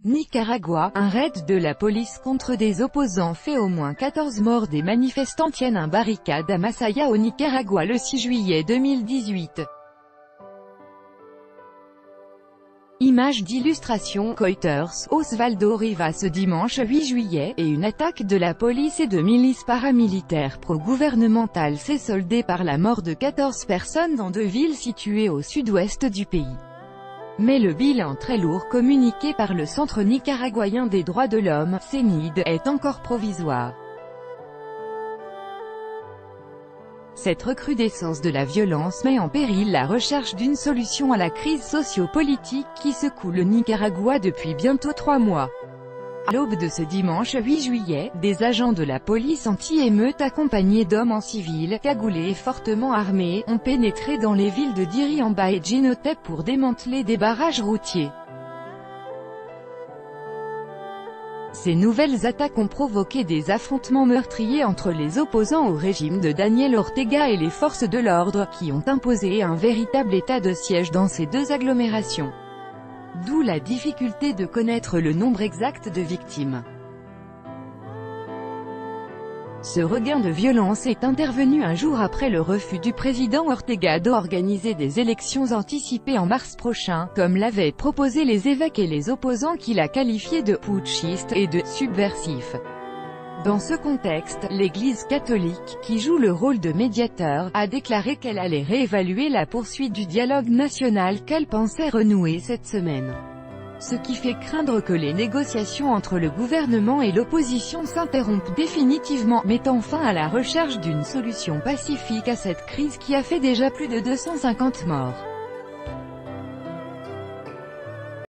Nicaragua, un raid de la police contre des opposants fait au moins 14 morts. Des manifestants tiennent un barricade à Masaya au Nicaragua le 6 juillet 2018. Image d'illustration Reuters. Osvaldo Rivas ce dimanche 8 juillet, et une attaque de la police et de milices paramilitaires pro-gouvernementales s'est soldée par la mort de 14 personnes dans 2 villes situées au sud-ouest du pays. Mais le bilan très lourd communiqué par le Centre nicaraguayen des droits de l'homme, CENID, est encore provisoire. Cette recrudescence de la violence met en péril la recherche d'une solution à la crise socio-politique qui secoue le Nicaragua depuis bientôt 3 mois. À l'aube de ce dimanche 8 juillet, des agents de la police anti-émeute accompagnés d'hommes en civil, cagoulés et fortement armés, ont pénétré dans les villes de Diriamba et Jinotep pour démanteler des barrages routiers. Ces nouvelles attaques ont provoqué des affrontements meurtriers entre les opposants au régime de Daniel Ortega et les forces de l'ordre, qui ont imposé un véritable état de siège dans ces 2 agglomérations. D'où la difficulté de connaître le nombre exact de victimes. Ce regain de violence est intervenu un jour après le refus du président Ortega d'organiser des élections anticipées en mars prochain, comme l'avaient proposé les évêques et les opposants qu'il a qualifiés de putschistes et de subversifs. Dans ce contexte, l'Église catholique, qui joue le rôle de médiateur, a déclaré qu'elle allait réévaluer la poursuite du dialogue national qu'elle pensait renouer cette semaine. Ce qui fait craindre que les négociations entre le gouvernement et l'opposition s'interrompent définitivement, mettant fin à la recherche d'une solution pacifique à cette crise qui a fait déjà plus de 250 morts.